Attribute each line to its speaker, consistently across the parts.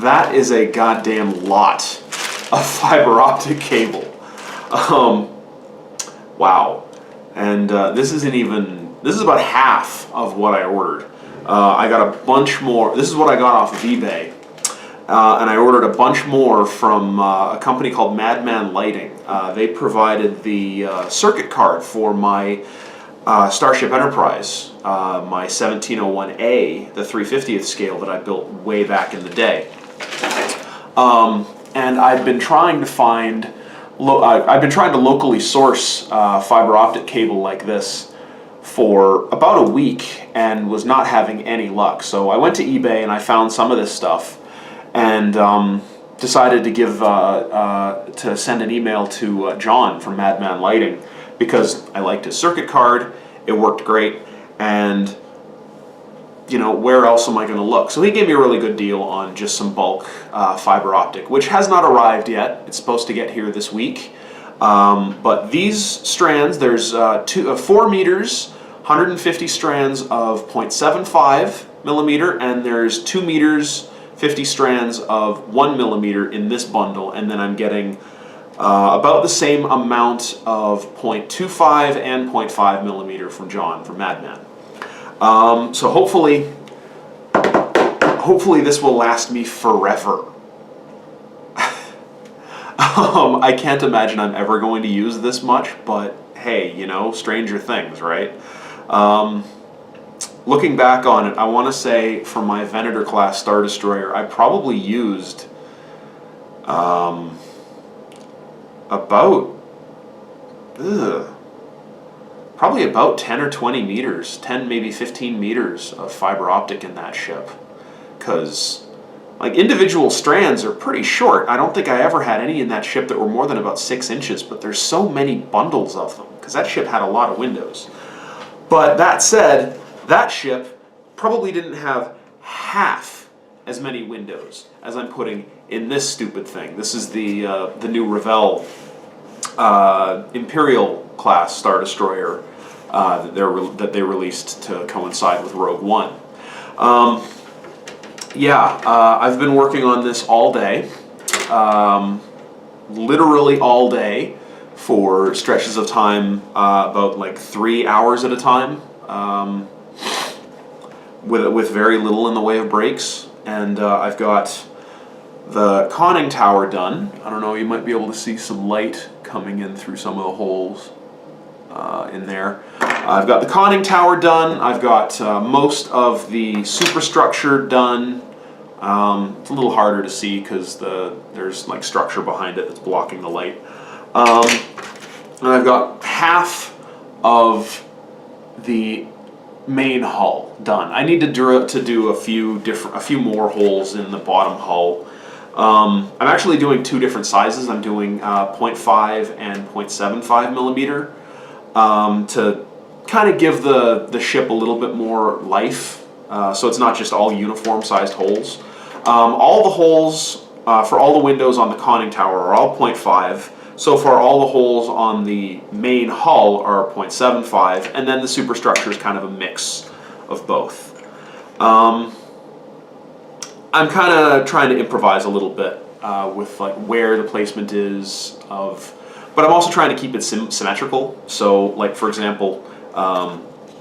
Speaker 1: that is a goddamn lot of fiber optic cable. Wow. And this is about half of what I ordered. I got a bunch more. This is what I got off of eBay. And I ordered a bunch more from a company called Madman Lighting. They provided the circuit card for my Starship Enterprise, my 1701A, the 350th scale that I built way back in the day. And I've been trying to find, I've been trying to locally source fiber optic cable like this for about a week and was not having any luck. So I went to eBay and I found some of this stuff and decided to to send an email to John from Madman Lighting, because I liked his circuit card, it worked great, and you know, where else am I going to look? So he gave me a really good deal on just some bulk fiber optic, which has not arrived yet. It's supposed to get here this week. But these strands, there's 4 meters, 150 strands of 0.75 millimeter, and there's 2 meters, 50 strands of 1 millimeter in this bundle, and then I'm getting about the same amount of 0.25 and 0.5 millimeter from John from Madman. So hopefully this will last me forever. I can't imagine I'm ever going to use this much, but hey, you know, stranger things, right? Looking back on it, I want to say for my Venator class Star Destroyer, I probably used probably about 10 or 20 meters, 10 maybe 15 meters of fiber optic in that ship. Because like individual strands are pretty short. I don't think I ever had any in that ship that were more than about 6 inches, but there's so many bundles of them because that ship had a lot of windows. But that said, that ship probably didn't have half as many windows as I'm putting in this stupid thing. This is the new Revell Imperial class Star Destroyer that they released to coincide with Rogue One. I've been working on this all day, literally all day, for stretches of time, about like 3 hours at a time, with very little in the way of breaks. And I've got the conning tower done. I don't know, you might be able to see some light coming in through some of the holes in there. I've got the conning tower done. I've got most of the superstructure done. It's a little harder to see because there's like structure behind it that's blocking the light. And I've got half of the main hull done. I need to do a few more holes in the bottom hull. I'm actually doing 2 different sizes. I'm doing 0.5 and 0.75 millimeter to kind of give the ship a little bit more life, so it's not just all uniform sized holes. All the holes for all the windows on the conning tower are all 0.5. So far, all the holes on the main hull are 0.75, and then the superstructure is kind of a mix of both. I'm kind of trying to improvise a little bit with like where the placement is but I'm also trying to keep it symmetrical. So, like for example,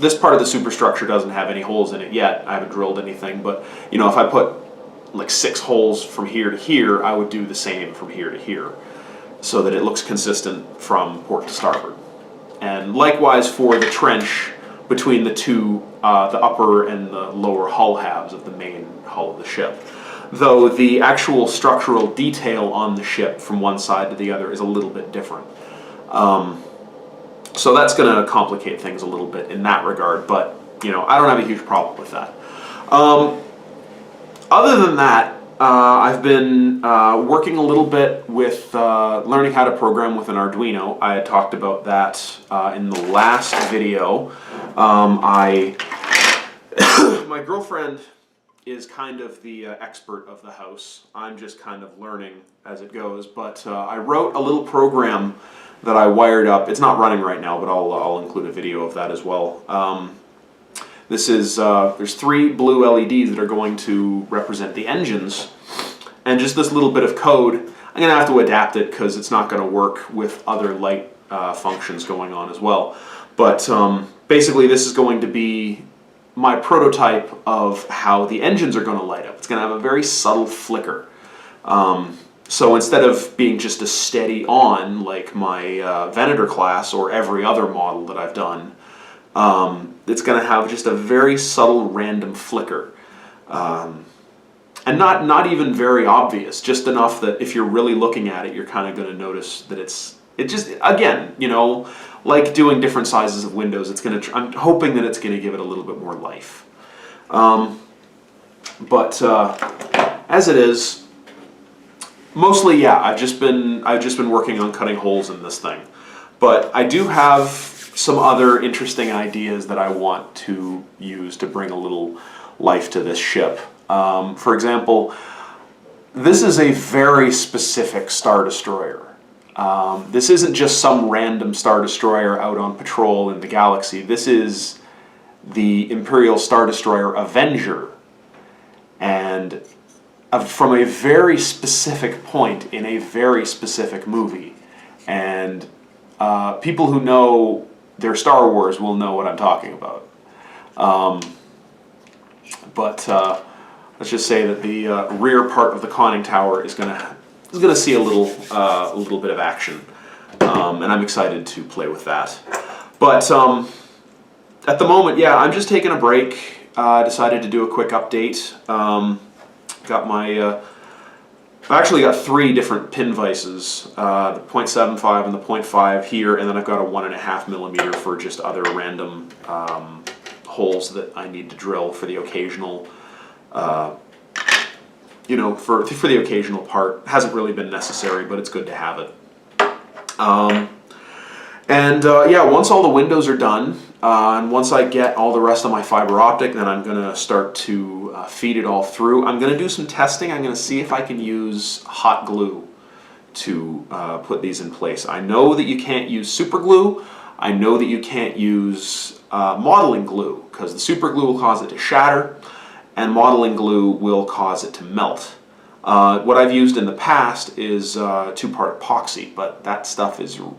Speaker 1: this part of the superstructure doesn't have any holes in it yet. I haven't drilled anything, but you know, if I put like 6 holes from here to here, I would do the same from here to here, so that it looks consistent from port to starboard. And likewise for the trench between the two, the upper and the lower hull halves of the main hull of the ship. Though the actual structural detail on the ship from one side to the other is a little bit different. So that's going to complicate things a little bit in that regard, but you know, I don't have a huge problem with that. Other than that, I've been working a little bit with learning how to program with an Arduino. I had talked about that in the last video. My girlfriend is kind of the expert of the house. I'm just kind of learning as it goes, but I wrote a little program that I wired up. It's not running right now, but I'll include a video of that as well. This is, there's 3 blue LEDs that are going to represent the engines, And just this little bit of code, I'm going to have to adapt it because it's not going to work with other light functions going on as well. But basically this is going to be my prototype of how the engines are going to light up. It's going to have a very subtle flicker. So instead of being just a steady on like my Venator class or every other model that I've done, it's going to have just a very subtle random flicker. And not even very obvious, just enough that if you're really looking at it, you're kind of going to notice that it just, again, you know, like doing different sizes of windows, it's going to, I'm hoping that it's going to give it a little bit more life. But as it is, mostly, yeah, I've just been working on cutting holes in this thing. But I do have some other interesting ideas that I want to use to bring a little life to this ship. For example, this is a very specific Star Destroyer. This isn't just some random Star Destroyer out on patrol in the galaxy. This is the Imperial Star Destroyer Avenger. And from a very specific point in a very specific movie. And people who know their Star Wars will know what I'm talking about. But let's just say that the rear part of the conning tower is gonna see a little bit of action, and I'm excited to play with that. But at the moment, yeah, I'm just taking a break. Decided to do a quick update. Got my I've actually got 3 different pin vices, the 0.75 and the 0.5 here, and then I've got a 1.5mm for just other random holes that I need to drill for the occasional, you know, for the occasional part. Hasn't really been necessary, but it's good to have it. Yeah, once all the windows are done, and once I get all the rest of my fiber optic, then I'm going to start to feed it all through. I'm going to do some testing. I'm going to see if I can use hot glue to put these in place. I know that you can't use super glue. I know that you can't use modeling glue, because the super glue will cause it to shatter, and modeling glue will cause it to melt. What I've used in the past is 2-part epoxy, but that stuff is a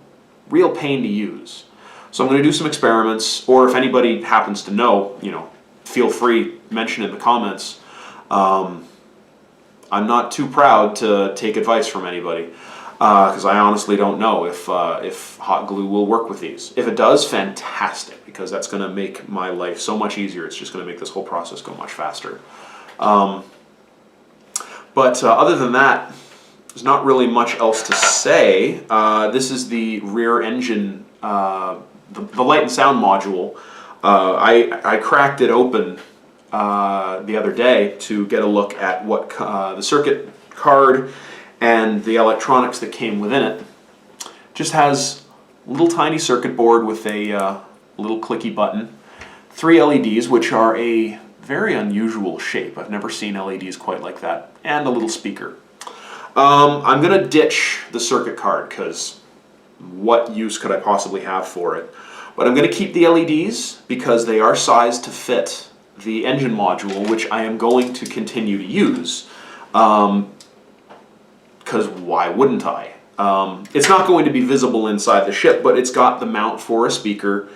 Speaker 1: real pain to use. So I'm going to do some experiments, or if anybody happens to know, you know, feel free, mention in the comments. I'm not too proud to take advice from anybody, because I honestly don't know if hot glue will work with these. If it does, fantastic, because that's going to make my life so much easier. It's just going to make this whole process go much faster. But other than that, there's not really much else to say. This is the rear engine, the light and sound module. I cracked it open the other day to get a look at what the circuit card and the electronics that came within it. Just has a little tiny circuit board with a little clicky button, 3 LEDs, which are a very unusual shape. I've never seen LEDs quite like that, and a little speaker. I'm going to ditch the circuit card, because what use could I possibly have for it? But I'm going to keep the LEDs because they are sized to fit the engine module, which I am going to continue to use. Because why wouldn't I? It's not going to be visible inside the ship, but it's got the mount for a speaker.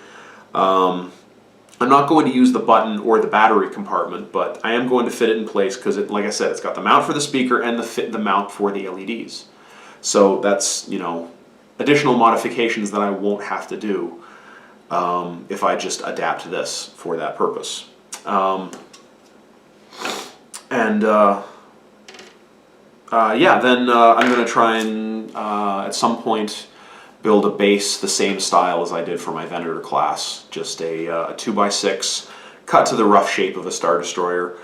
Speaker 1: I'm not going to use the button or the battery compartment, but I am going to fit it in place because, like I said, it's got the mount for the speaker and the mount for the LEDs. So that's, you know, additional modifications that I won't have to do if I just adapt this for that purpose. Yeah, then I'm going to try and at some point build a base the same style as I did for my Venator class, just a 2x6 cut to the rough shape of a Star Destroyer.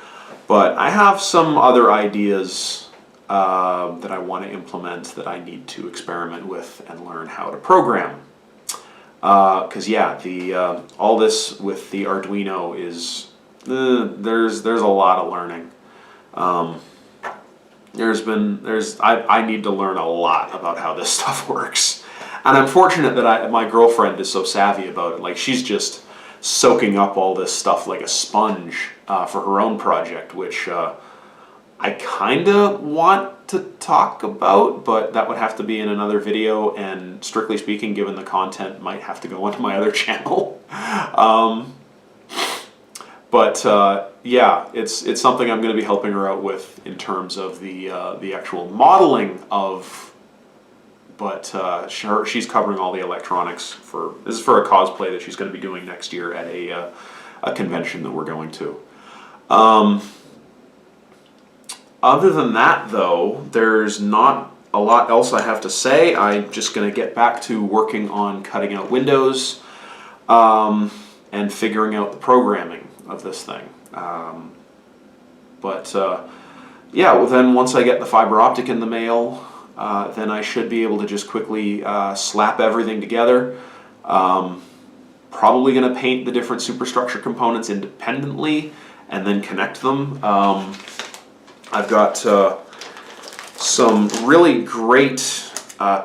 Speaker 1: But I have some other ideas that I want to implement that I need to experiment with and learn how to program. Because yeah, all this with the Arduino is there's a lot of learning. I need to learn a lot about how this stuff works. And I'm fortunate that my girlfriend is so savvy about it. Like, she's just soaking up all this stuff like a sponge for her own project, which I kind of want to talk about, but that would have to be in another video, and strictly speaking, given the content, might have to go onto my other channel. Yeah, it's something I'm going to be helping her out with in terms of the actual modeling of. But she's covering all the electronics for. This is for a cosplay that she's going to be doing next year at a convention that we're going to. Other than that, though, there's not a lot else I have to say. I'm just going to get back to working on cutting out windows and figuring out the programming of this thing. Yeah, well, then once I get the fiber optic in the mail, then I should be able to just quickly slap everything together. Probably going to paint the different superstructure components independently and then connect them. I've got some really great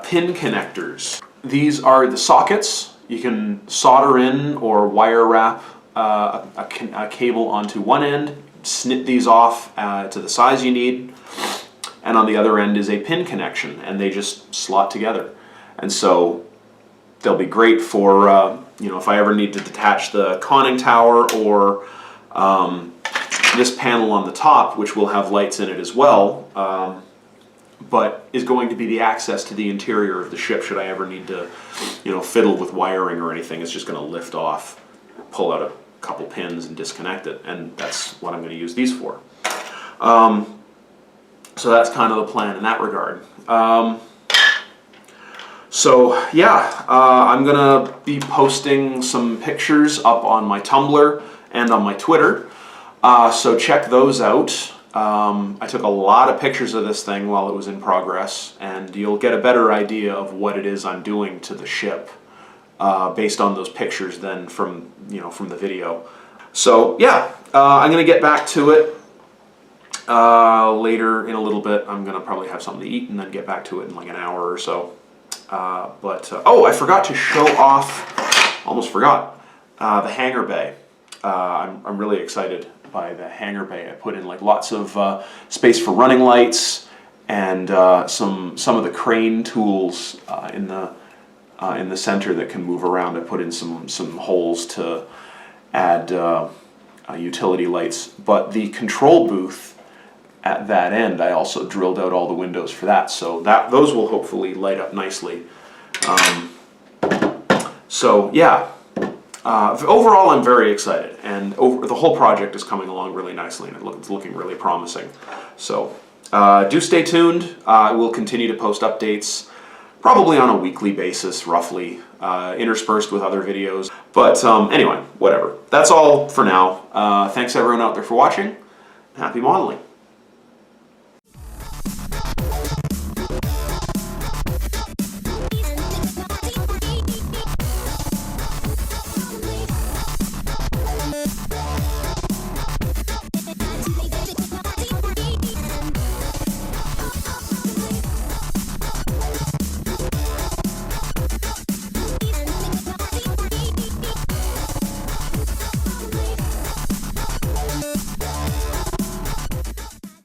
Speaker 1: pin connectors. These are the sockets. You can solder in or wire wrap a cable onto one end, snip these off to the size you need, and on the other end is a pin connection, and they just slot together. And so they'll be great for, if I ever need to detach the conning tower or this panel on the top, which will have lights in it as well, but is going to be the access to the interior of the ship should I ever need to, fiddle with wiring or anything. It's just going to lift off, pull out a couple pins and disconnect it, and that's what I'm going to use these for. So that's kind of the plan in that regard. I'm going to be posting some pictures up on my Tumblr and on my Twitter. So check those out. I took a lot of pictures of this thing while it was in progress, and you'll get a better idea of what it is I'm doing to the ship based on those pictures than from the video. So yeah, I'm going to get back to it later in a little bit. I'm going to probably have something to eat and then get back to it in like an hour or so. Oh, I forgot to show off, almost forgot, the hangar bay. I'm really excited by the hangar bay. I put in like lots of space for running lights and some of the crane tools in the center that can move around. I put in some holes to add utility lights, but the control booth at that end, I also drilled out all the windows for that, so those will hopefully light up nicely. Overall, I'm very excited, and the whole project is coming along really nicely, and it's looking really promising. So do stay tuned. I will continue to post updates, probably on a weekly basis, roughly, interspersed with other videos. But anyway, whatever. That's all for now. Thanks everyone out there for watching. Happy modeling.